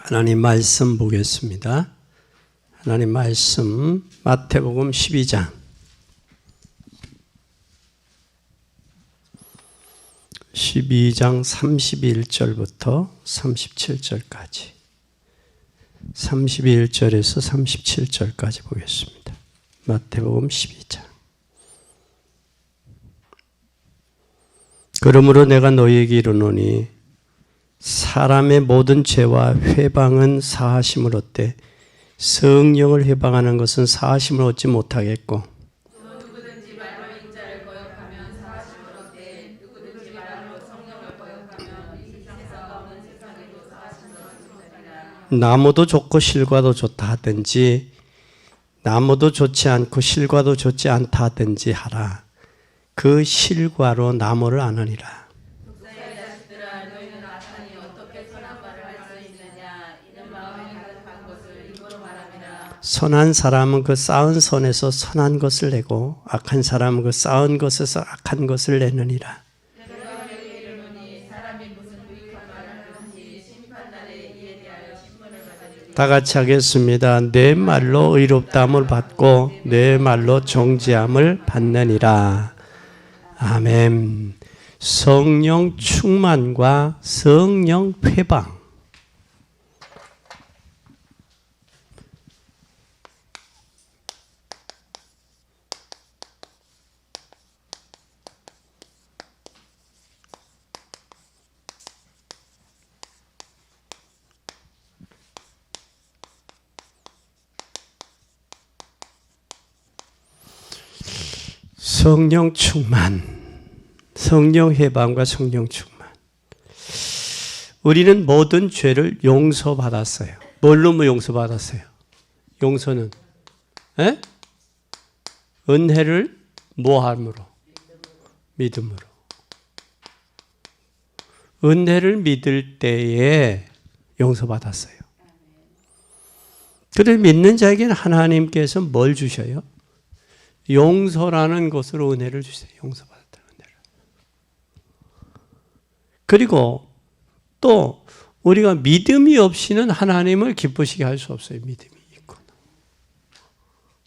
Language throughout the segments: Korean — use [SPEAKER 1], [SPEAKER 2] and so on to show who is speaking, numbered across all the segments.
[SPEAKER 1] 하나님 말씀 보겠습니다. 하나님 말씀 마태복음 12장 31절부터 37절까지 31절에서 37절까지 보겠습니다. 마태복음 12장. 그러므로 내가 너희에게 이르노니 사람의 모든 죄와 회방은 사하심을 얻되 성령을 회방하는 것은 사하심을 얻지 못하겠고
[SPEAKER 2] 누구든지 말로 인자를 거역하면 사하심을 얻되 누구든지 말로 성령을 거역하면 이 세상 없는 세상에도 사하심을 얻지 못하리라.
[SPEAKER 1] 나무도 좋고 실과도 좋다 하든지 나무도 좋지 않고 실과도 좋지 않다 하든지 하라. 그 실과로 나무를 아느니라.
[SPEAKER 2] 독사의 자식들아, 너희는 악하니 어떻게 선한 말을 할 수 있느냐. 이는 마음에 가득한 것을 입으로 말함이라.
[SPEAKER 1] 선한 사람은 그 쌓은 선에서 선한 것을 내고 악한 사람은 그 쌓은 것에서 악한 것을 내느니라.
[SPEAKER 2] 내가 너희에게 이르노니 사람이 무슨 무익한 말을 하든지 심판날에 이에 대하여 신문을 받으리니.
[SPEAKER 1] 다 같이 하겠습니다. 내 말로 의롭다함을 받고 내 말로 정죄함을 받느니라. 아멘. 성령 충만과 성령 회방. 성령 충만. 성령 회방과 성령 충만. 우리는 모든 죄를 용서받았어요. 뭘로 용서받았어요? 용서는 은혜를 뭐함으로? 믿음으로. 은혜를 믿을 때에 용서받았어요. 그를 믿는 자에게는 하나님께서 뭘 주셔요? 용서라는 것으로 은혜를 주세요. 용서받았다는 은혜를. 그리고 또 우리가 믿음이 없이는 하나님을 기쁘시게 할 수 없어요. 믿음이 있고.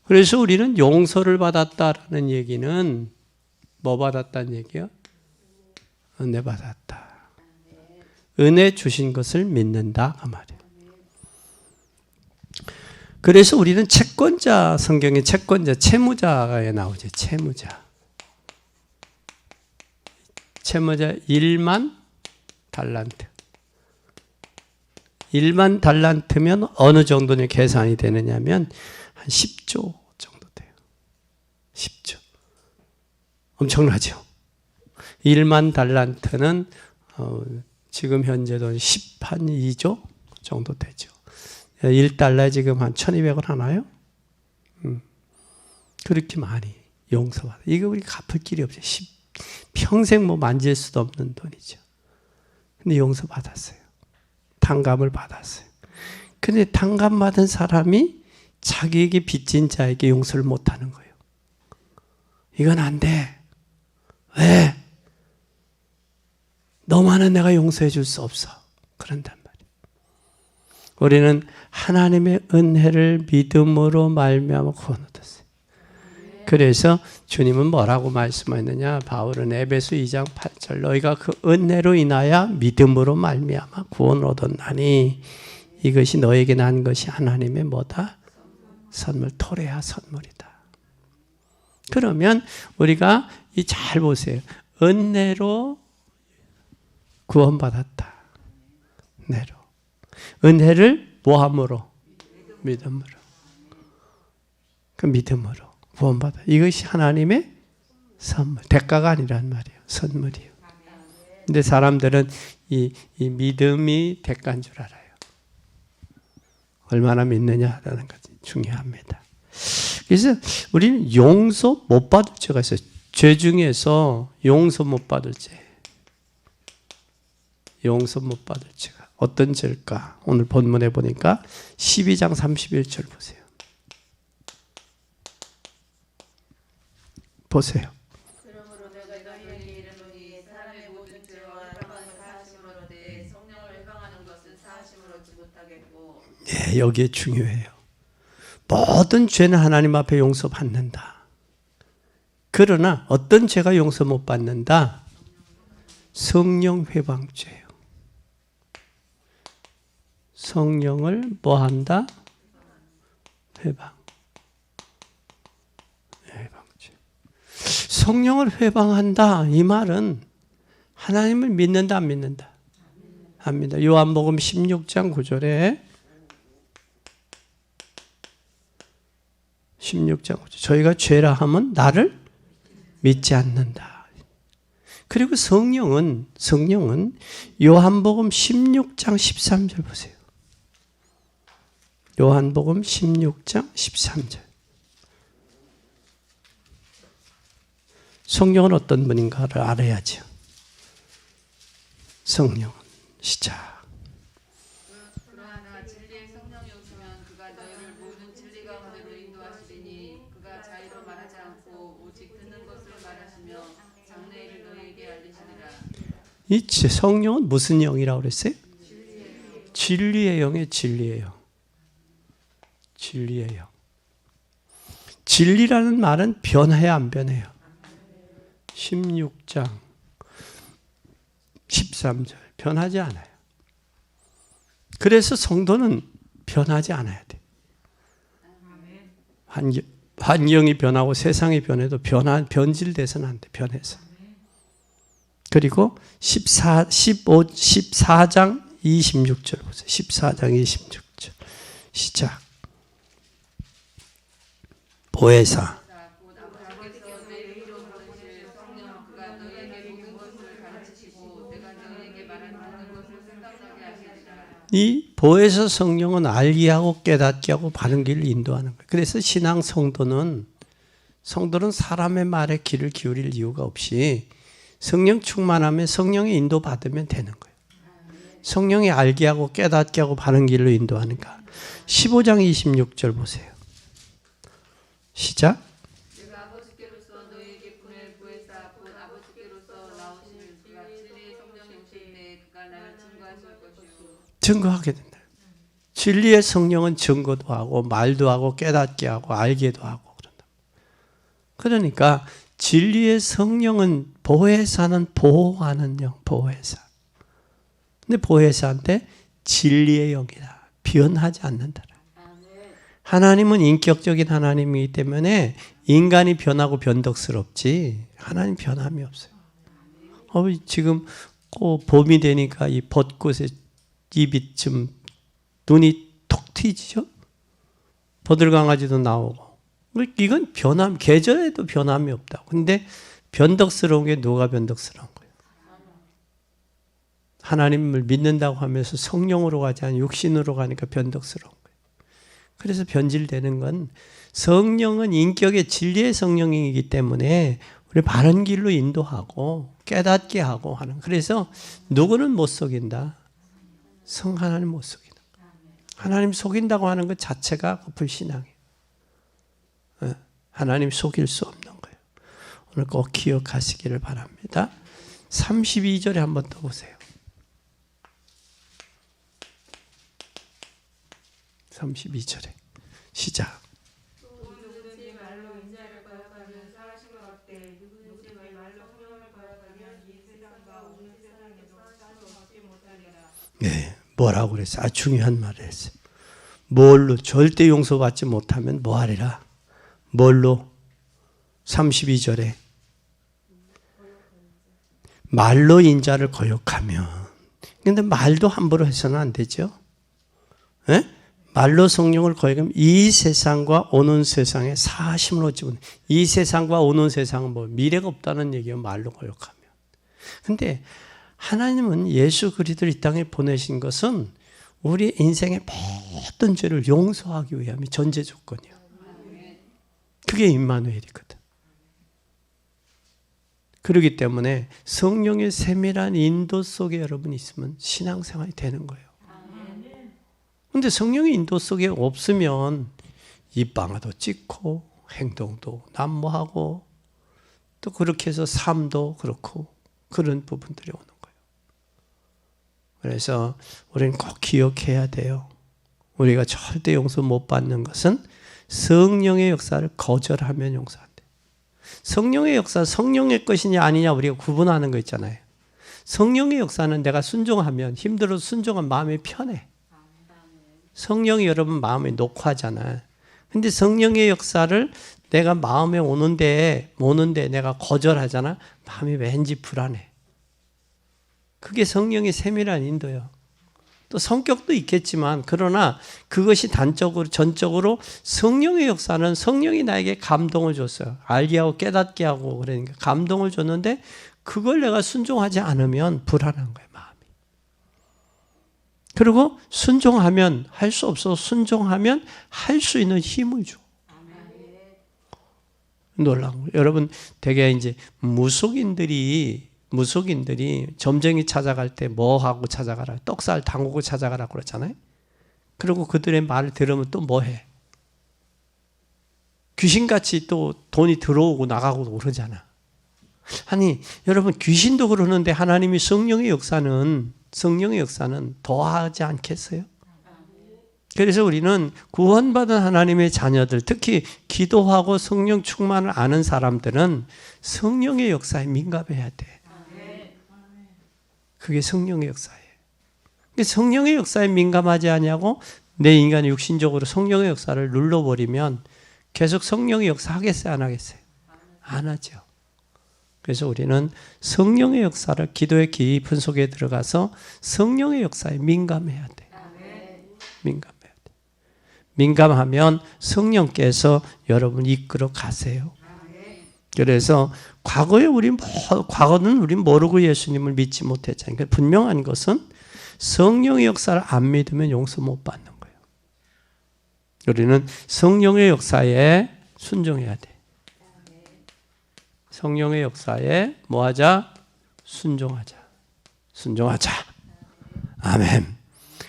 [SPEAKER 1] 그래서 우리는 용서를 받았다라는 얘기는 뭐 받았다는 얘기요? 은혜 받았다. 은혜 주신 것을 믿는다 그 말이에요. 그래서 우리는 채권자, 성경에 채권자, 채무자에 나오죠. 채무자. 채무자 1만 달란트. 1만 달란트면 어느 정도는 계산이 되느냐면 한 10조 정도 돼요. 10조. 엄청나죠? 1만 달란트는 지금 현재 돈 12조 정도 되죠. 1달러에 지금 한 1200원 하나요? 그렇게 많이 용서받아. 이거 우리 갚을 길이 없어요. 평생 뭐 만질 수도 없는 돈이죠. 근데 용서받았어요. 탕감을 받았어요. 근데 탕감받은 사람이 자기에게 빚진 자에게 용서를 못하는 거예요. 이건 안 돼. 왜? 너만은 내가 용서해 줄 수 없어. 그런단 말이에요. 우리는 하나님의 은혜를 믿음으로 말미암아 구원 얻었어요. 그래서 주님은 뭐라고 말씀하셨느냐? 바울은 에베소 2장 8절 너희가 그 은혜로 인하여 믿음으로 말미암아 구원을 얻었나니 이것이 너에게 난 것이 하나님의 뭐다? 선물, 토레아 선물이다. 그러면 우리가 잘 보세요. 은혜로 구원받았다. 은혜로. 은혜를 뭐함으로? 믿음으로. 그 믿음으로 구원받아. 이것이 하나님의 선물. 대가가 아니란 말이에요. 선물이에요. 근데 사람들은 이 믿음이 대가인 줄 알아요. 얼마나 믿느냐라는 것이 중요합니다. 그래서 우리는 용서 못 받을 죄가 있어요. 죄 중에서 용서 못 받을 죄. 용서 못 받을 죄가 어떤 죄일까? 오늘 본문에 보니까 12장 31절 보세요. 보세요.
[SPEAKER 2] 그러므로 내가 너희에게 이르노니 사람의 모든 죄와 회방은 사하심을 얻되 성령을 회방하는 것은 사하심을 얻지 못하겠고
[SPEAKER 1] 네, 여기에 중요해요. 모든 죄는 하나님 앞에 용서받는다. 그러나 어떤 죄가 용서 못 받는다? 성령 회방죄예요. 성령을 뭐 한다? 회방. 회방죄. 성령을 회방한다. 이 말은 하나님을 믿는다, 안 믿는다? 안 믿는다. 요한복음 16장 9절에 16장 9절. 저희가 죄라 하면 나를 믿지 않는다. 그리고 성령은 요한복음 16장 13절 보세요. 요한복음 16장 13절. 성령은 어떤 분인가를 알아야죠. 성령은 시작.
[SPEAKER 2] 그러나 진리의 성령이 오시면 그가 너희를 모든 진리 가운데로 인도하시리니 그가 자의로 말하지 않고 오직 듣는 것을 말하시며 장래일을 너희에게 알리시리라.
[SPEAKER 1] 이 성령은 무슨 영이라고 그랬어요? 진리의 영이에요. 진리의 영. 진리의 영. 진리라는 말은 변해야 안 변해요? 16장 13절 변하지 않아요. 그래서 성도는 변하지 않아야 돼. 환경이 변하고 세상이 변해도 변질돼서는 안 돼. 변해서. 그리고 14장 26절 보세요. 14장 26절 시작. 보혜사 이 보혜사 성령은 알게 하고 깨닫게 하고 바른 길을 인도하는 거예요. 그래서 신앙 성도는 사람의 말에 귀를 기울일 이유가 없이 성령 충만하면 성령의 인도 받으면 되는 거예요. 성령이 알게 하고 깨닫게 하고 바른 길로 인도하니까. 15장 26절 보세요. 시작.
[SPEAKER 2] 내가 아버지께로서 너희에게 보낼 보혜사 곧 아버지께로서 나오실 그가 진리의 성령이 오실 때 그가 나를 증거하실 것이요.
[SPEAKER 1] 증거하게 된다. 진리의 성령은 증거도 하고 말도 하고 깨닫게 하고 알게도 하고 그런다. 그러니까 진리의 성령은 보혜사는 보호하는 영, 보혜사. 근데 보혜사한테 진리의 영이다. 변하지 않는다. 하나님은 인격적인 하나님이기 때문에 인간이 변하고 변덕스럽지 하나님 변함이 없어요. 지금 꼭 봄이 되니까 이 벚꽃에 입이 좀 눈이 톡 트이죠? 버들강아지도 나오고. 이건 계절에도 변함이 없다고. 근데 변덕스러운 게 누가 변덕스러운 거예요? 하나님을 믿는다고 하면서 성령으로 가지 않고 육신으로 가니까 변덕스러운 거예요. 그래서 변질되는 건 성령은 인격의 진리의 성령이기 때문에 우리 바른 길로 인도하고 깨닫게 하고 하는. 그래서 누구는 못 속인다. 하나님 못 속인다. 하나님 속인다고 하는 것 자체가 불신앙이에요. 하나님 속일 수 없는 거예요. 오늘 꼭 기억하시기를 바랍니다. 32절에 한번 더 보세요. 32절에 시작.
[SPEAKER 3] 누구든지 말로 인자를 거역하면 사하심을 얻되 누구든지 말로 성령을 거역하면 이 세상과 오는 세상에도 상도 얻지 못하리라.
[SPEAKER 1] 네, 뭐라고 그랬어요? 중요한 말을 했어요. 뭘로 절대 용서받지 못하면 뭐하리라? 뭘로? 32절에 말로 인자를 거역하면. 근데 말도 함부로 해서는 안 되죠. 네? 말로 성령을 거역하면 이 세상과 오는 세상에 사심을 얻지 못해. 이 세상과 오는 세상은 뭐 미래가 없다는 얘기예요. 말로 거역하면. 근데 하나님은 예수 그리스도를 이 땅에 보내신 것은 우리 인생의 모든 죄를 용서하기 위함이 전제 조건이에요. 그게 임마누엘이거든. 그렇기 때문에 성령의 세밀한 인도 속에 여러분 있으면 신앙생활이 되는 거예요. 근데 성령의 인도 속에 없으면 입방아도 찍고 행동도 난무하고 또 그렇게 해서 삶도 그렇고 그런 부분들이 오는 거예요. 그래서 우리는 꼭 기억해야 돼요. 우리가 절대 용서 못 받는 것은 성령의 역사를 거절하면 용서 안 돼. 성령의 역사, 성령의 것이냐 아니냐 우리가 구분하는 거 있잖아요. 성령의 역사는 내가 순종하면 힘들어도 순종한 마음이 편해. 성령이 여러분 마음에 녹화하잖아. 근데 성령의 역사를 내가 마음에 오는데 내가 거절하잖아. 마음이 왠지 불안해. 그게 성령의 세밀한 인도예요. 또 성격도 있겠지만 그러나 그것이 전적으로 성령의 역사는 성령이 나에게 감동을 줬어요. 알게 하고 깨닫게 하고 그러니까 감동을 줬는데 그걸 내가 순종하지 않으면 불안한 거예요, 마음이. 그리고 순종하면 할 수 없어 순종하면 할 수 있는 힘을 줘. 놀라운 거예요. 여러분 되게 이제 무속인들이 점쟁이 찾아갈 때 뭐 하고 찾아가라? 떡살 담그고 찾아가라 그러잖아요. 그리고 그들의 말을 들으면 또 뭐 해? 귀신같이 또 돈이 들어오고 나가고 그러잖아. 아니 여러분 귀신도 그러는데 하나님이 성령의 역사는 더하지 않겠어요? 그래서 우리는 구원받은 하나님의 자녀들, 특히 기도하고 성령 충만을 아는 사람들은 성령의 역사에 민감해야 돼. 그게 성령의 역사예요. 성령의 역사에 민감하지 않냐고 내 인간이 육신적으로 성령의 역사를 눌러버리면 계속 성령의 역사 하겠어요? 안 하겠어요? 안 하죠. 그래서 우리는 성령의 역사를 기도의 깊은 속에 들어가서 성령의 역사에 민감해야 돼. 민감해야 돼. 민감하면 성령께서 여러분 이끌어 가세요. 그래서 과거는 우리 모르고 예수님을 믿지 못했잖아요. 그러니까 분명한 것은 성령의 역사를 안 믿으면 용서 못 받는 거예요. 우리는 성령의 역사에 순종해야 돼. 성령의 역사에 뭐하자? 순종하자. 아멘.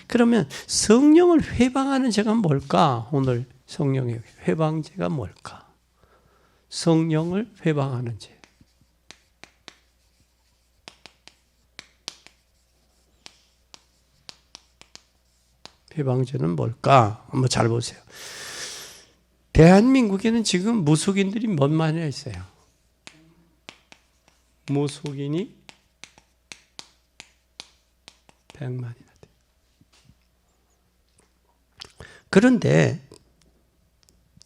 [SPEAKER 1] 그러면 성령을 회방하는 죄가 뭘까? 오늘 성령의 회방죄가 뭘까? 성령을 회방하는 죄. 회방죄는 뭘까? 한번 잘 보세요. 대한민국에는 지금 무속인들이 몇 만이나 있어요. 무속인이 100만이나 돼. 그런데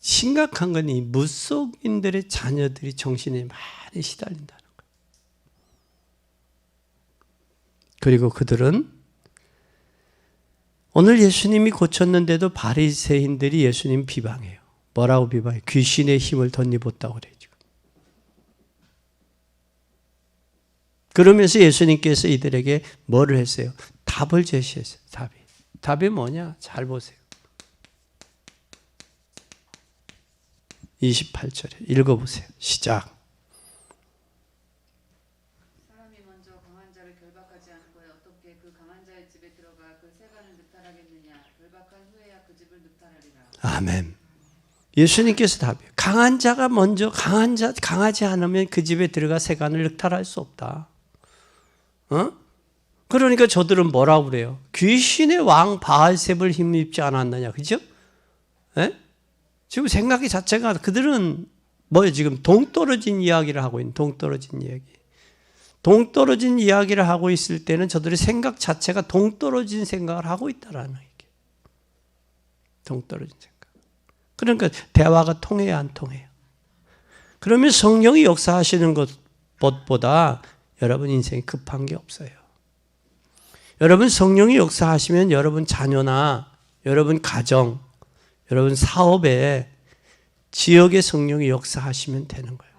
[SPEAKER 1] 심각한 건 이 무속인들의 자녀들이 정신에 많이 시달린다는 거예요. 그리고 그들은 오늘 예수님이 고쳤는데도 바리새인들이 예수님 비방해요. 뭐라고 비방해요? 귀신의 힘을 덧입었다고 그래요. 지금. 그러면서 예수님께서 이들에게 뭐를 했어요? 답을 제시했어요. 답이 뭐냐? 잘 보세요. 28절에 읽어보세요. 시작.
[SPEAKER 2] 사람이 먼저 강한 자를 결박하지 않고 어떻게 그 강한 자의 집에 들어가 그 세간을 늑탈하겠느냐? 결박한 후에야 그 집을 늑탈하리라.
[SPEAKER 1] 아멘. 예수님께서 답해요. 강한 자가 먼저 강하지 않으면 그 집에 들어가 세간을 늑탈할 수 없다. 그러니까 저들은 뭐라고 그래요? 귀신의 왕 바알셉을 힘입지 않았느냐, 그죠? 지금 생각이 자체가 그들은 뭐예요? 지금 동떨어진 이야기를 하고 있는 동떨어진 이야기. 동떨어진 이야기를 하고 있을 때는 저들의 생각 자체가 동떨어진 생각을 하고 있다라는 얘기예요. 동떨어진 생각. 그러니까 대화가 통해야 안 통해요. 그러면 성령이 역사하시는 것보다 여러분 인생이 급한 게 없어요. 여러분 성령이 역사하시면 여러분 자녀나 여러분 가정, 여러분 사업에 지역의 성령이 역사하시면 되는 거예요.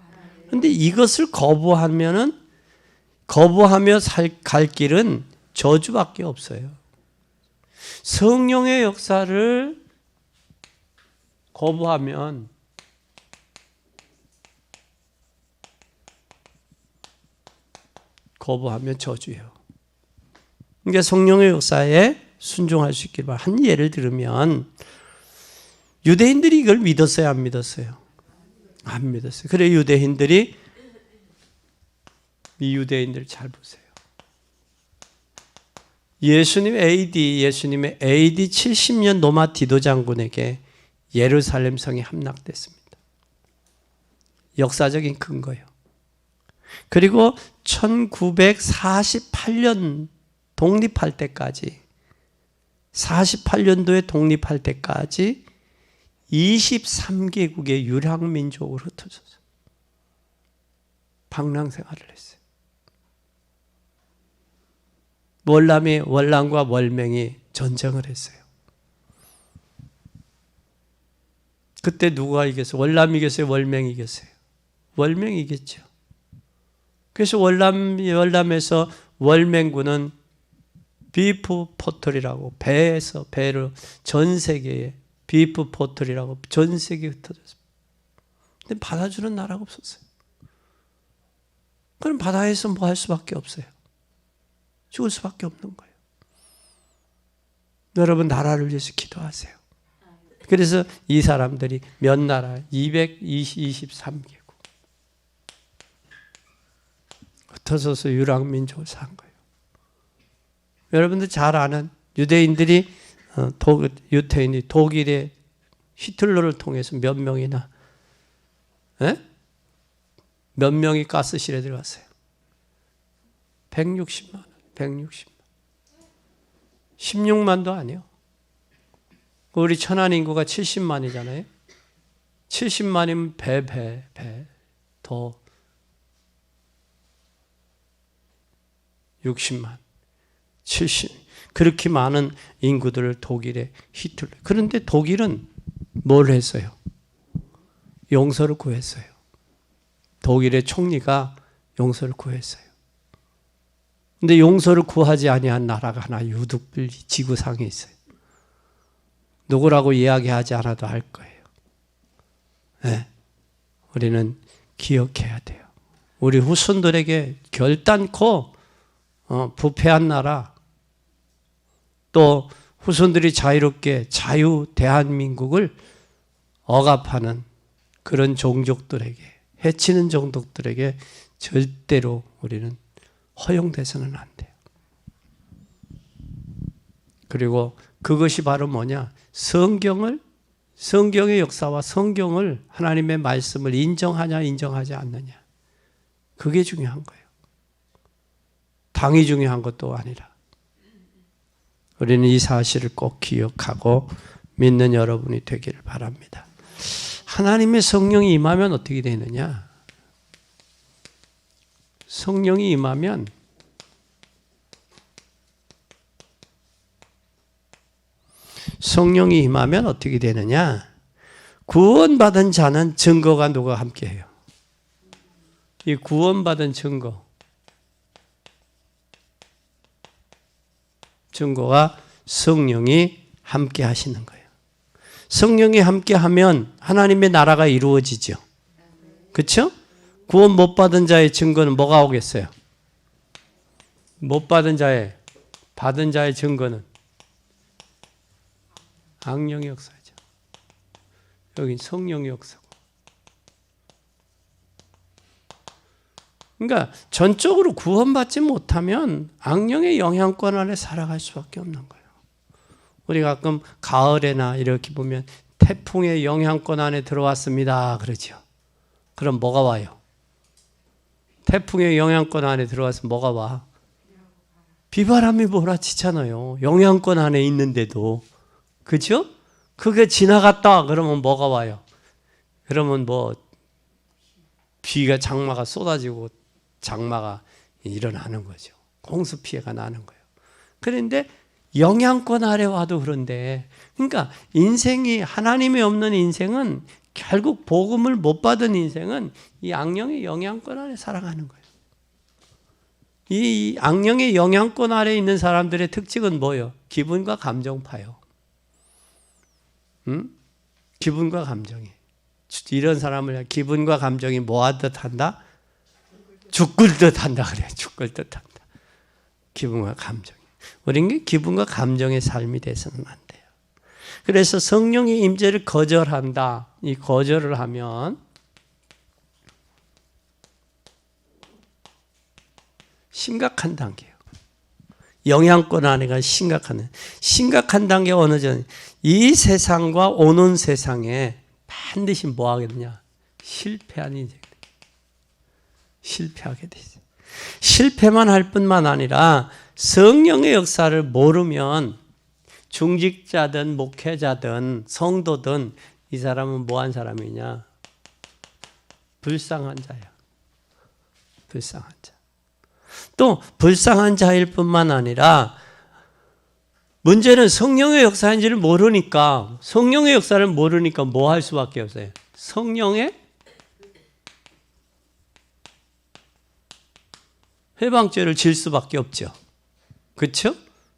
[SPEAKER 1] 그런데 이것을 거부하며 갈 길은 저주밖에 없어요. 성령의 역사를 거부하면 저주예요. 그러니까 성령의 역사에 순종할 수 있기를 바랍니다. 한 예를 들으면 유대인들이 이걸 믿었어요? 안 믿었어요? 안 믿었어요. 그래 이 유대인들 잘 보세요. 예수님의 AD 70년 로마 디도 장군에게 예루살렘 성이 함락됐습니다. 역사적인 근거예요. 그리고 1948년 독립할 때까지 48년도에 독립할 때까지 23개국의 유랑민족으로 흩어져서 방랑 생활을 했어요. 월남과 월맹이 전쟁을 했어요. 그때 누가 이겼어요? 월남이 이겼어요? 월맹이 이겼어요? 월맹이 이겼죠. 그래서 월남에서 월맹군은 비프 포털이라고 배를 전 세계에 비프 포털이라고 전 세계에 흩어졌습니다. 근데 받아주는 나라가 없었어요. 그럼 바다에서 뭐 할 수밖에 없어요. 죽을 수밖에 없는 거예요. 여러분 나라를 위해서 기도하세요. 그래서 이 사람들이 몇 나라? 223개국 흩어져서 유랑민족을 산 거예요. 여러분들 잘 아는 유대인들이 독일의 히틀러를 통해서 몇 명이나 몇 명이 가스실에 들어갔어요. 160만 원, 160만. 16만도 아니요. 우리 천안 인구가 70만이잖아요. 70만이면 배 더 60만, 70. 그렇게 많은 인구들을 독일에 히틀러. 그런데 독일은 뭘 했어요? 용서를 구했어요. 독일의 총리가 용서를 구했어요. 근데 용서를 구하지 아니한 나라가 하나 유독 지구상에 있어요. 누구라고 이야기하지 않아도 알 거예요. 네. 우리는 기억해야 돼요. 우리 후손들에게 결단코 부패한 나라, 또 후손들이 자유롭게 대한민국을 억압하는 그런 종족들에게, 해치는 종족들에게 절대로 우리는 허용돼서는 안 돼요. 그리고 그것이 바로 뭐냐? 성경의 역사와 성경을, 하나님의 말씀을 인정하냐 인정하지 않느냐, 그게 중요한 거예요. 당이 중요한 것도 아니라. 우리는 이 사실을 꼭 기억하고 믿는 여러분이 되기를 바랍니다. 하나님의 성령이 임하면 어떻게 되느냐? 성령이 임하면 어떻게 되느냐? 구원받은 자는 증거가 누가 함께해요? 이 구원받은 증거가 성령이 함께 하시는 거예요. 성령이 함께 하면 하나님의 나라가 이루어지죠. 그렇죠? 구원 못 받은 자의 증거는 뭐가 오겠어요? 못 받은 자의, 받은 자의 증거는 악령의 역사죠. 여긴 성령의 역사고. 그러니까 전적으로 구원받지 못하면 악령의 영향권 아래 살아갈 수밖에 없는 거예요. 우리 가끔 가을에나 이렇게 보면 태풍의 영향권 안에 들어왔습니다 그러죠. 그럼 뭐가 와요? 태풍의 영향권 안에 들어와서 뭐가 와? 비바람이 몰아치잖아요. 영향권 안에 있는데도. 그죠? 그게 지나갔다 그러면 뭐가 와요? 그러면 뭐 비가 장마가 쏟아지고 장마가 일어나는 거죠. 홍수 피해가 나는 거예요. 그런데 영향권 아래 와도 그런데, 그러니까 인생이, 하나님이 없는 인생은, 결국 복음을 못 받은 인생은 이 악령의 영향권 아래 살아가는 거예요. 이 악령의 영향권 아래 있는 사람들의 특징은 뭐예요? 기분과 감정파요. 기분과 감정이. 이런 사람을 기분과 감정이 뭐 하듯 한다? 죽을 듯 한다 그래요. 죽을 듯 한다. 기분과 감정이. 우리는 기분과 감정의 삶이 돼서는 안 돼요. 그래서 성령의 임재를 거절한다. 이 거절을 하면 심각한 단계예요. 영향권 안에가 심각한 단계가 어느 정도. 이 세상과 오는 세상에 반드시 뭐 하겠느냐? 실패하는 인생. 실패하게 돼 있어요. 실패만 할 뿐만 아니라 성령의 역사를 모르면 중직자든 목회자든 성도든 이 사람은 뭐한 사람이냐? 불쌍한 자야. 불쌍한 자. 또 불쌍한 자일 뿐만 아니라 문제는 성령의 역사인지를 모르니까 성령의 역사를 모르니까 뭐 할 수밖에 없어요. 성령의 해방죄를 질 수밖에 없죠. 그렇죠?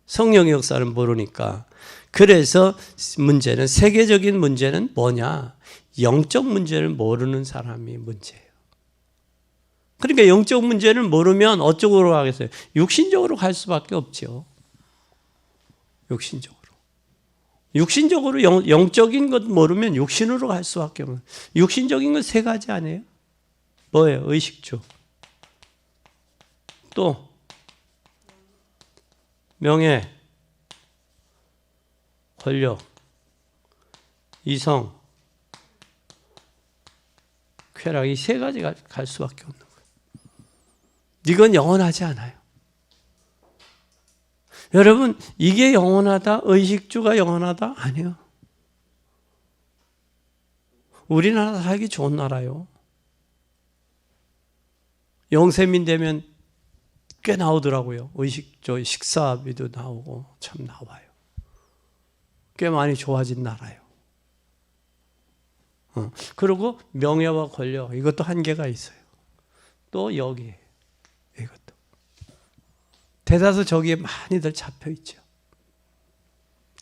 [SPEAKER 1] 성령의 역사를 모르니까. 그래서 문제는 세계적인 문제는 뭐냐? 영적 문제를 모르는 사람이 문제예요. 그러니까 영적 문제를 모르면 어쩌고 가겠어요? 육신적으로 갈 수밖에 없죠. 육신적으로 영적인 것 모르면 육신으로 갈 수밖에 없어요. 육신적인 건 세 가지 아니에요? 뭐예요? 의식주. 또 명예, 권력, 이성, 쾌락, 이 세 가지가 갈 수밖에 없는 거예요. 이건 영원하지 않아요. 여러분, 이게 영원하다? 의식주가 영원하다? 아니요. 우리나라 살기 좋은 나라요. 영세민 되면 꽤 나오더라고요. 의식주, 식사비도 나오고 참 나와요. 꽤 많이 좋아진 나라요. 그리고 명예와 권력, 이것도 한계가 있어요. 또 여기 이것도. 대다수 저기에 많이들 잡혀 있죠.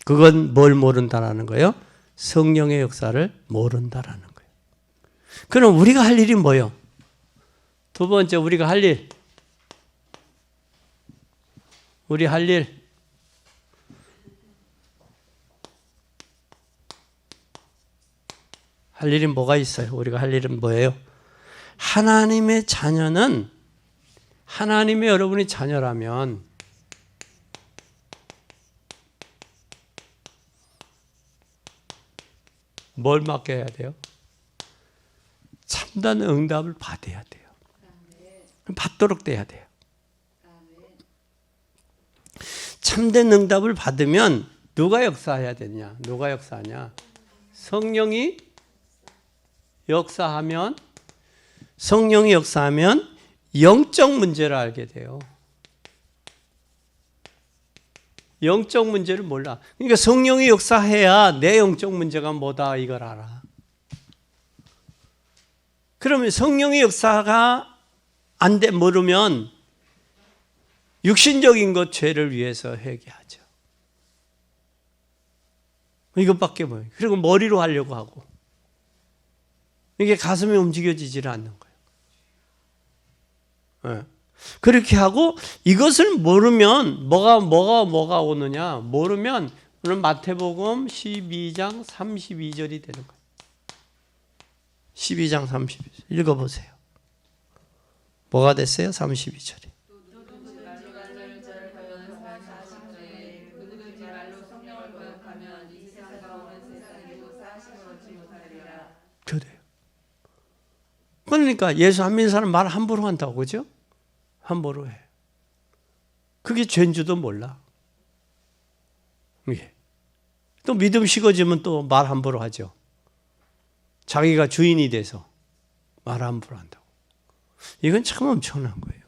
[SPEAKER 1] 그건 뭘 모른다라는 거예요? 성령의 역사를 모른다라는 거예요. 그럼 우리가 할 일이 뭐예요? 두 번째 우리가 할 일. 우리 할 일. 할 일이 뭐가 있어요? 우리가 할 일은 뭐예요? 하나님의 자녀는 하나님의 여러분이 자녀라면 뭘 맡겨야 돼요? 참된 응답을 받아야 돼요. 받도록 돼야 돼요. 참된 응답을 받으면 누가 역사해야 되냐? 누가 역사하냐? 성령이 역사하면 영적 문제를 알게 돼요. 영적 문제를 몰라. 그러니까 성령이 역사해야 내 영적 문제가 뭐다 이걸 알아. 그러면 성령의 역사가 모르면 육신적인 것 죄를 위해서 회개하죠. 이것밖에 뭐예요. 그리고 머리로 하려고 하고 이게 가슴이 움직여지질 않는 거예요. 네. 그렇게 하고 이것을 모르면 뭐가 오느냐? 모르면 오늘 마태복음 12장 32절이 되는 거예요. 12장 32절 읽어보세요. 뭐가 됐어요? 32절이. 그래요. 그러니까 예수 안 믿는 사람 말 함부로 한다고, 그죠? 함부로 해. 그게 죄인 줄도 몰라. 예. 또 믿음 식어지면 또 말 함부로 하죠. 자기가 주인이 돼서 말 함부로 한다고. 이건 참 엄청난 거예요.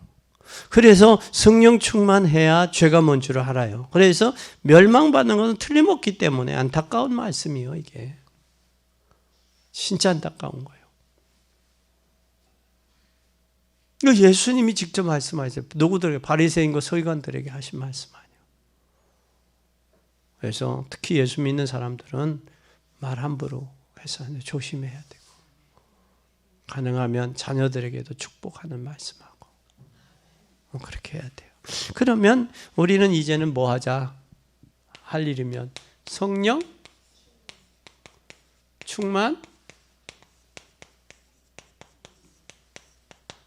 [SPEAKER 1] 그래서 성령 충만해야 죄가 뭔 줄 알아요. 그래서 멸망받는 것은 틀림없기 때문에 안타까운 말씀이에요, 이게. 진짜 안타까운 거예요. 이거 예수님이 직접 말씀하셨어요. 누구들에게? 바리새인과 서기관들에게 하신 말씀 아니에요. 그래서 특히 예수 믿는 사람들은 말 함부로 해서 조심해야 되고 가능하면 자녀들에게도 축복하는 말씀하고 그렇게 해야 돼요. 그러면 우리는 이제는 뭐 하자? 할 일이면 성령 충만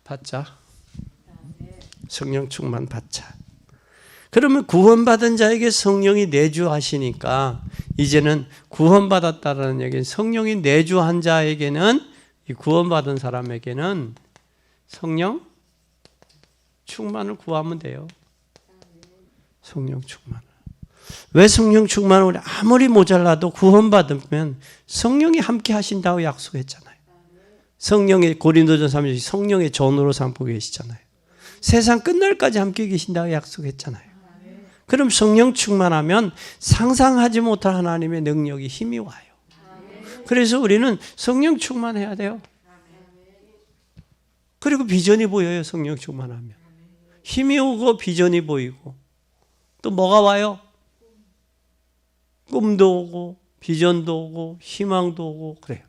[SPEAKER 1] 받자. 성령 충만 받자. 그러면 구원받은 자에게 성령이 내주하시니까 이제는 구원받았다는 얘기는 성령이 내주한 자에게는, 이 구원받은 사람에게는 성령 충만을 구하면 돼요. 성령 충만을. 왜 성령 충만을? 우리 아무리 모자라도 구원받으면 성령이 함께 하신다고 약속했잖아요. 성령의, 고린도전서 3장 성령의 전으로 삼고 계시잖아요. 세상 끝날까지 함께 계신다고 약속했잖아요. 그럼 성령 충만하면 상상하지 못할 하나님의 능력이 힘이 와요. 그래서 우리는 성령 충만해야 돼요. 그리고 비전이 보여요. 성령 충만하면 힘이 오고 비전이 보이고, 또 뭐가 와요? 꿈도 오고 비전도 오고 희망도 오고 그래요.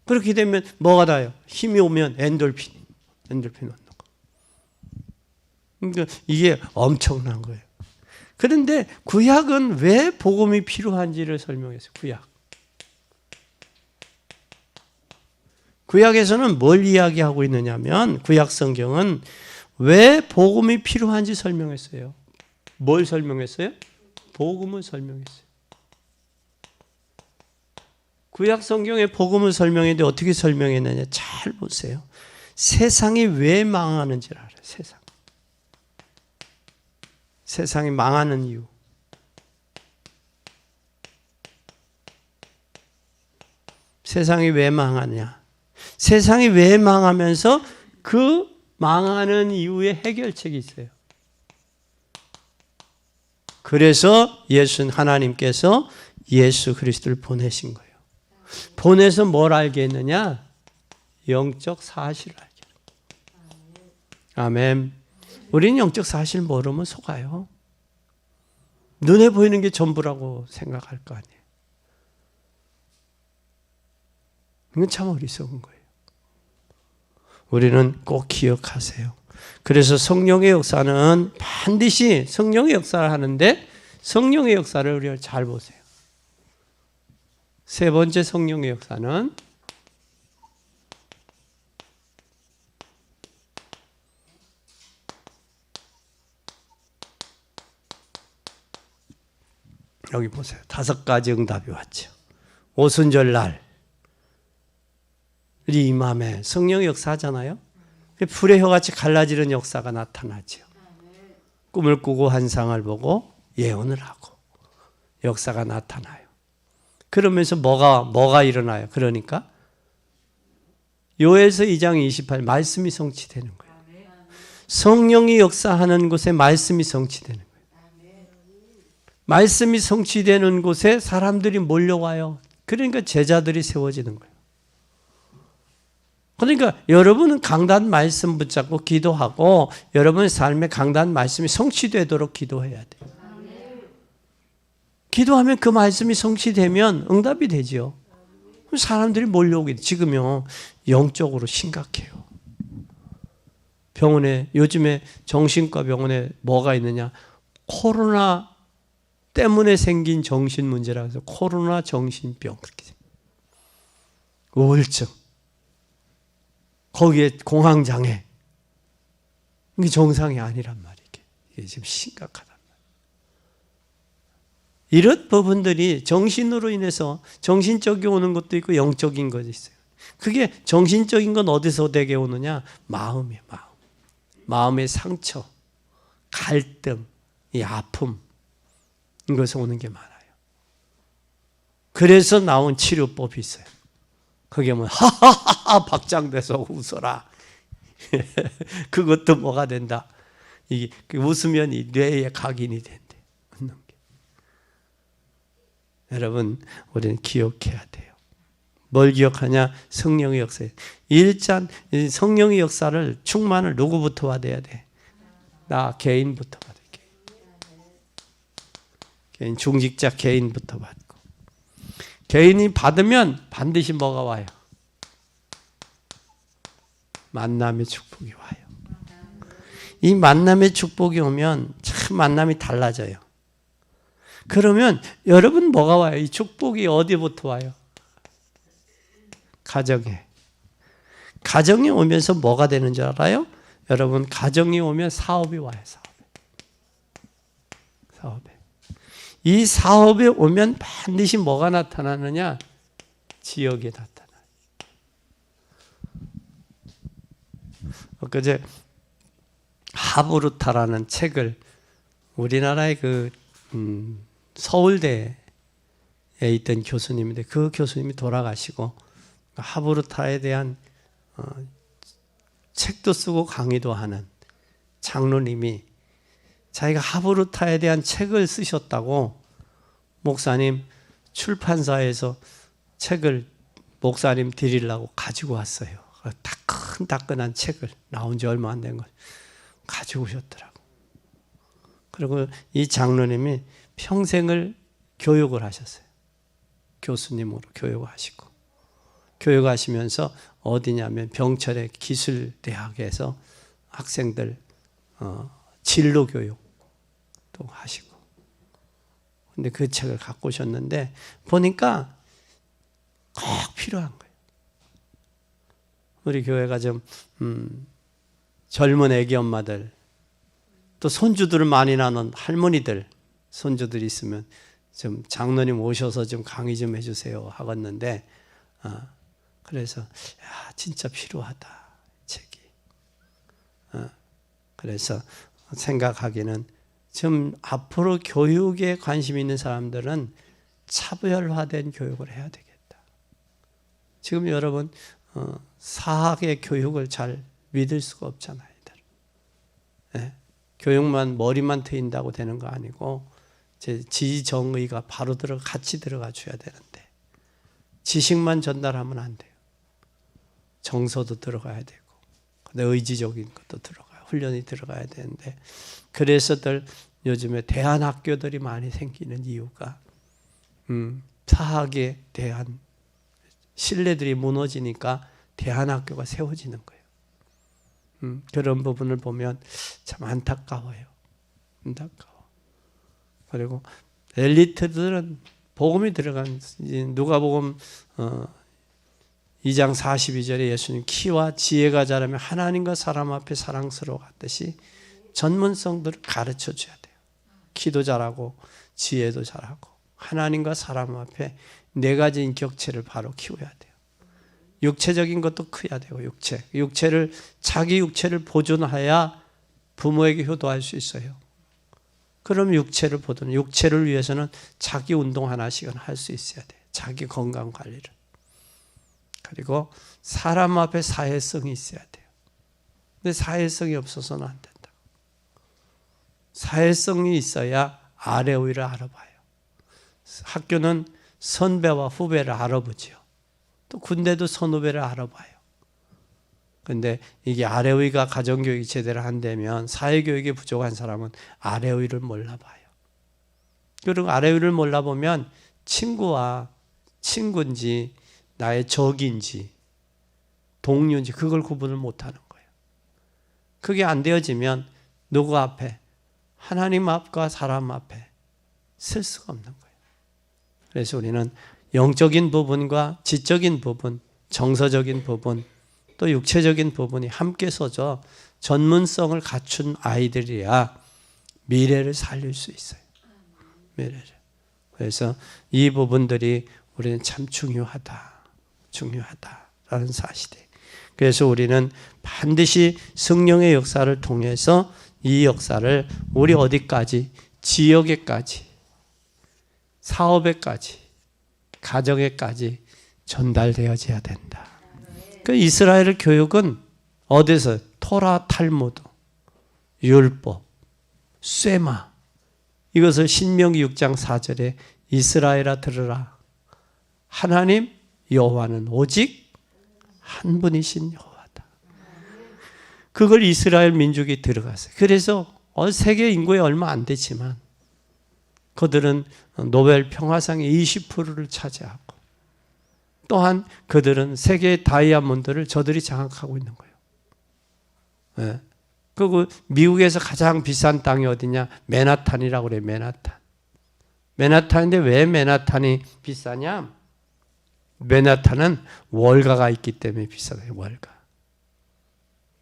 [SPEAKER 1] 그렇게 되면 뭐가 나요? 힘이 오면 엔돌핀 얻는 거. 그러니까 이게 엄청난 거예요. 그런데 구약은 왜 복음이 필요한지를 설명했어요. 구약에서는 뭘 이야기하고 있느냐면, 구약 성경은 왜 복음이 필요한지 설명했어요. 뭘 설명했어요? 복음을 설명했어요. 구약 성경의 복음을 설명했는데 어떻게 설명했느냐 잘 보세요. 세상이 왜 망하는지를 알아요. 세상이 망하는 이유. 세상이 왜 망하냐? 세상이 왜 망하면서 그 망하는 이유의 해결책이 있어요. 그래서 하나님께서 예수 그리스도를 보내신 거예요. 보내서 뭘 알게 했느냐? 영적 사실을 알게 했어요. 아멘. 우리는 영적 사실 모르면 속아요. 눈에 보이는 게 전부라고 생각할 거 아니에요. 이건 참 어리석은 거예요. 우리는 꼭 기억하세요. 그래서 성령의 역사는 반드시 성령의 역사를 하는데, 성령의 역사를 우리가 잘 보세요. 세 번째 성령의 역사는 여기 보세요. 5가지 응답이 왔죠. 오순절 날 이 임함에 성령의 역사하잖아요. 불의 혀같이 갈라지는 역사가 나타나죠. 꿈을 꾸고 환상을 보고 예언을 하고 역사가 나타나요. 그러면서 뭐가 일어나요? 그러니까 요엘서 2장 28 말씀이 성취되는 거예요. 성령이 역사하는 곳에 말씀이 성취되는 거예요. 말씀이 성취되는 곳에 사람들이 몰려와요. 그러니까 제자들이 세워지는 거예요. 그러니까 여러분은 강단 말씀 붙잡고 기도하고 여러분의 삶에 강단 말씀이 성취되도록 기도해야 돼요. 기도하면 그 말씀이 성취되면 응답이 되죠. 사람들이 몰려오게 돼요. 지금요 영적으로 심각해요. 병원에, 요즘에 정신과 병원에 뭐가 있느냐? 코로나 때문에 생긴 정신 문제라고 해서 코로나 정신병, 그렇게 우울증, 거기에 공황장애, 이게 정상이 아니란 말이에요. 이게 지금 심각하단 말이에요. 이런 부분들이 정신으로 인해서 정신적이 오는 것도 있고 영적인 것도 있어요. 그게 정신적인 건 어디서 되게 오느냐? 마음이에요. 마음의 상처, 갈등, 이 아픔, 이것에서 오는 게 많아요. 그래서 나온 치료법이 있어요. 그게 뭐 하하하하 박장대소 웃어라. 그것도 뭐가 된다? 이게 웃으면 이 뇌에 각인이 된대. 웃는 게. 여러분, 우리는 기억해야 돼요. 뭘 기억하냐? 성령의 역사. 일단 성령의 역사를 충만을 누구부터 받아야 돼? 나 개인부터 받아야 돼. 개인 중직자 개인부터 받고. 개인이 받으면 반드시 뭐가 와요? 만남의 축복이 와요. 이 만남의 축복이 오면 참 만남이 달라져요. 그러면 여러분 뭐가 와요? 이 축복이 어디부터 와요? 가정에. 가정이 오면서 뭐가 되는 줄 알아요? 여러분 가정이 오면 사업이 와요. 사업. 사업에. 이 사업에 오면 반드시 뭐가 나타나느냐? 지역에 나타나요. 엊그제 하브루타라는 책을 우리나라의 서울대에 있던 교수님인데 그 교수님이 돌아가시고 하브루타에 대한 책도 쓰고 강의도 하는 장로님이 자기가 하브루타에 대한 책을 쓰셨다고 목사님 출판사에서 책을 목사님 드리려고 가지고 왔어요. 따끈따끈한 책을 나온 지 얼마 안 된 걸 가지고 오셨더라고. 그리고 이 장로님이 평생을 교육을 하셨어요. 교수님으로 교육을 하시고 교육하시면서 어디냐면 병철의 기술대학에서 학생들 진로 교육도 하시고. 근데 그 책을 갖고 오셨는데 보니까 꼭 필요한 거예요. 우리 교회가 좀 젊은 애기 엄마들 또 손주들을 많이 낳는 할머니들 손주들이 있으면 좀 장로님 오셔서 좀 강의 좀 해주세요 하겠는데 그래서 야 진짜 필요하다 책이. 그래서 생각하기는 좀 앞으로 교육에 관심 있는 사람들은 차별화된 교육을 해야 되겠다. 지금 여러분 사학의 교육을 잘 믿을 수가 없잖아요. 네? 교육만 머리만 트인다고 되는 거 아니고 지정의가 바로 같이 들어가 줘야 되는데 지식만 전달하면 안 돼요. 정서도 들어가야 되고 의지적인 것도 들어가요. 훈련이 들어가야 되는데 그래서들 요즘에 대안학교들이 많이 생기는 이유가 사학에 대한 신뢰들이 무너지니까 대안학교가 세워지는 거예요. 그런 부분을 보면 참 안타까워요. 안타까워. 그리고 엘리트들은 복음이 들어간 누가복음 2장 42절에 예수님 키와 지혜가 자라면 하나님과 사람 앞에 사랑스러워하듯이 전문성들을 가르쳐 줘야 돼요. 키도 잘하고 지혜도 잘하고 하나님과 사람 앞에 네 가지 인격체를 바로 키워야 돼요. 육체적인 것도 커야 되고 육체를 자기 육체를 보존해야 부모에게 효도할 수 있어요. 그럼 육체를 보존, 육체를 위해서는 자기 운동 하나씩은 할 수 있어야 돼요. 자기 건강 관리를. 그리고 사람 앞에 사회성이 있어야 돼요. 근데 사회성이 없어서는 안 된다. 사회성이 있어야 아래 위를 알아봐요. 학교는 선배와 후배를 알아보죠. 또 군대도 선후배를 알아봐요. 그런데 이게 아래위가 가정교육이 제대로 안 되면 사회교육이 부족한 사람은 아래위를 몰라봐요. 그리고 아래위를 몰라보면 친구와 친구인지 나의 적인지 동료인지 그걸 구분을 못하는 거예요. 그게 안 되어지면 누구 앞에? 하나님 앞과 사람 앞에 설 수가 없는 거예요. 그래서 우리는 영적인 부분과 지적인 부분, 정서적인 부분, 또 육체적인 부분이 함께 서져 전문성을 갖춘 아이들이야 미래를 살릴 수 있어요. 미래를. 그래서 이 부분들이 우리는 참 중요하다라는 사실이에요. 그래서 우리는 반드시 성령의 역사를 통해서 이 역사를 우리 어디까지? 지역에까지, 사업에까지, 가정에까지 전달되어져야 된다. 그 이스라엘 교육은 어디서? 토라, 탈무드, 율법, 쇠마 이것을 신명기 6장 4절에 이스라엘아 들으라. 하나님 여호와는 오직 한 분이신 여호와다. 그걸 이스라엘 민족이 들어갔어요. 그래서 세계 인구에 얼마 안 되지만 그들은 노벨 평화상의 20%를 차지하고 또한 그들은 세계의 다이아몬드를 저들이 장악하고 있는 거예요. 네. 그리고 미국에서 가장 비싼 땅이 어디냐? 맨하탄이라고 그래요. 맨하탄인데 왜 맨하탄이 비싸냐? 맨하탄은 월가가 있기 때문에 비싸요. 월가.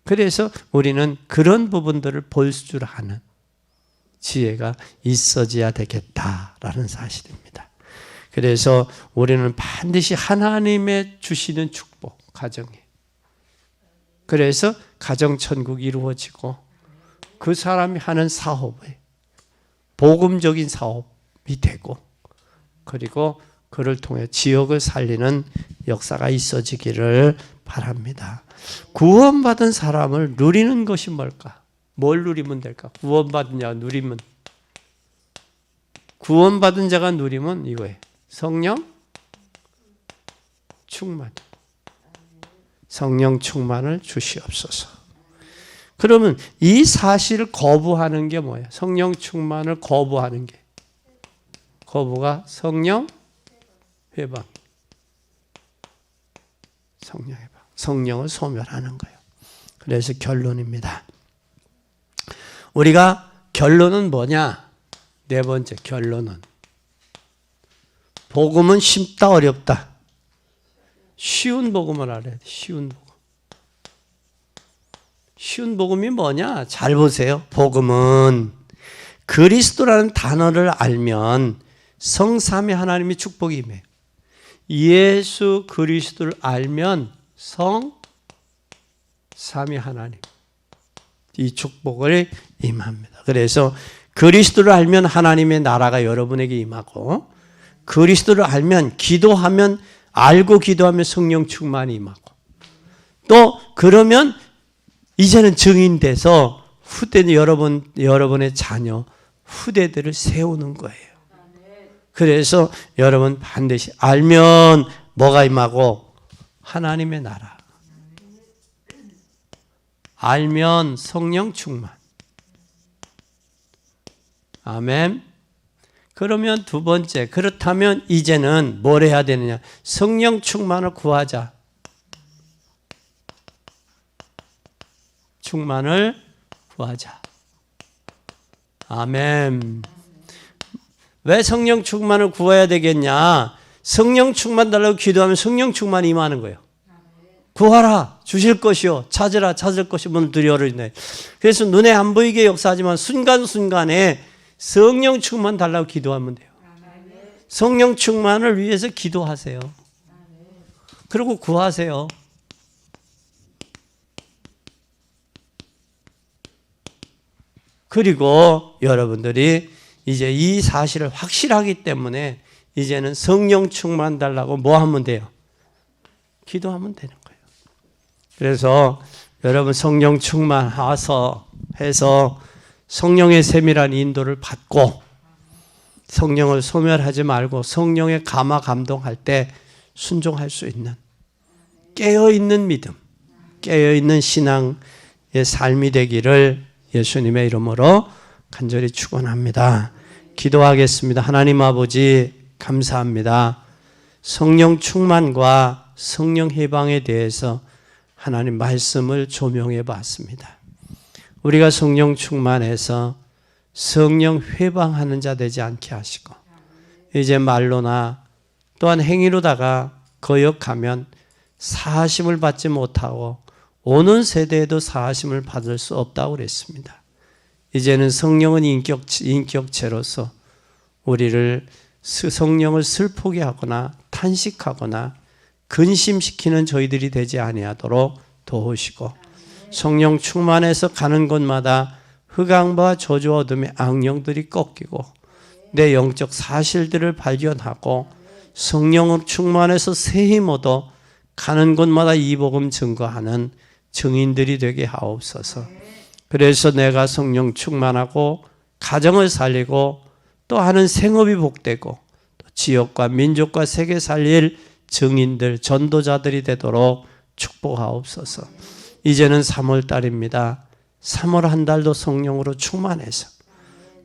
[SPEAKER 1] 그래서 우리는 그런 부분들을 볼 줄 아는 지혜가 있어져야 되겠다라는 사실입니다. 그래서 우리는 반드시 하나님의 주시는 축복, 가정에. 그래서 가정천국이 이루어지고 그 사람이 하는 사업에 복음적인 사업이 되고 그리고 그를 통해 지역을 살리는 역사가 있어지기를 바랍니다. 구원받은 사람을 누리는 것이 뭘까? 뭘 누리면 될까? 구원받은 자가 누리면 구원받은 자가 누리면 이거예요. 성령 충만. 성령 충만을 주시옵소서. 그러면 이 사실을 거부하는 게 뭐예요? 성령 충만을 거부하는 게. 거부가 성령 회방. 성령 회방. 성령을 소멸하는 거예요. 그래서 결론입니다. 우리가 결론은 뭐냐? 네 번째 결론은 복음은 쉽다 어렵다. 쉬운 복음을 알아야 돼. 쉬운 복음. 쉬운 복음이 뭐냐? 잘 보세요. 복음은 그리스도라는 단어를 알면 성삼위 하나님의 축복이 임해요. 예수 그리스도를 알면 성삼위 하나님 이 축복을 임합니다. 그래서 그리스도를 알면 하나님의 나라가 여러분에게 임하고 그리스도를 알면 기도하면 알고 기도하면 성령 충만이 임하고 또 그러면 이제는 증인돼서 후대는 여러분의 자녀 후대들을 세우는 거예요. 그래서 여러분 반드시 알면 뭐가 임하고 하나님의 나라. 알면 성령 충만. 아멘. 그러면 두 번째, 그렇다면 이제는 뭘 해야 되느냐? 성령 충만을 구하자. 충만을 구하자. 아멘. 왜 성령 충만을 구해야 되겠냐? 성령 충만 달라고 기도하면 성령 충만이 임하는 거예요. 구하라 주실 것이요 찾으라 찾을 것이 문 들이 열어지네. 그래서 눈에 안 보이게 역사하지만 순간순간에 성령 충만 달라고 기도하면 돼요. 성령 충만을 위해서 기도하세요. 그리고 구하세요. 그리고 여러분들이 이제 이 사실을 확실하기 때문에 이제는 성령 충만 달라고 뭐 하면 돼요? 기도하면 되는 거예요. 그래서 여러분 성령 충만해서 해서 성령의 세밀한 인도를 받고 성령을 소멸하지 말고 성령의 감화 감동할 때 순종할 수 있는 깨어있는 믿음, 깨어있는 신앙의 삶이 되기를 예수님의 이름으로 간절히 축원합니다. 기도하겠습니다. 하나님 아버지 감사합니다. 성령 충만과 성령 해방에 대해서 하나님 말씀을 조명해 봤습니다. 우리가 성령 충만해서 성령 회방하는 자 되지 않게 하시고 이제 말로나 또한 행위로다가 거역하면 사하심을 받지 못하고 오는 세대에도 사하심을 받을 수 없다고 그랬습니다. 이제는 성령은 인격체로서 우리를 성령을 슬프게 하거나 탄식하거나 근심시키는 저희들이 되지 아니하도록 도우시고 성령 충만해서 가는 곳마다 흑암과 저주 어둠의 악령들이 꺾이고 내 영적 사실들을 발견하고 성령으로 충만해서 새 힘 얻어 가는 곳마다 이 복음 증거하는 증인들이 되게 하옵소서. 그래서 내가 성령 충만하고 가정을 살리고 또 하는 생업이 복되고 또 지역과 민족과 세계 살릴 증인들, 전도자들이 되도록 축복하옵소서. 이제는 3월달입니다. 3월 한 달도 성령으로 충만해서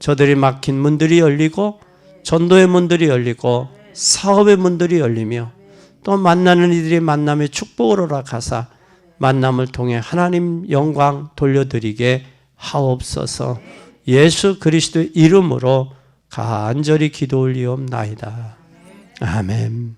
[SPEAKER 1] 저들이 막힌 문들이 열리고 전도의 문들이 열리고 사업의 문들이 열리며 또 만나는 이들이 만남의 축복을 허락하사 만남을 통해 하나님 영광 돌려드리게 하옵소서. 예수 그리스도의 이름으로 간절히 기도 올리옵나이다. 아멘.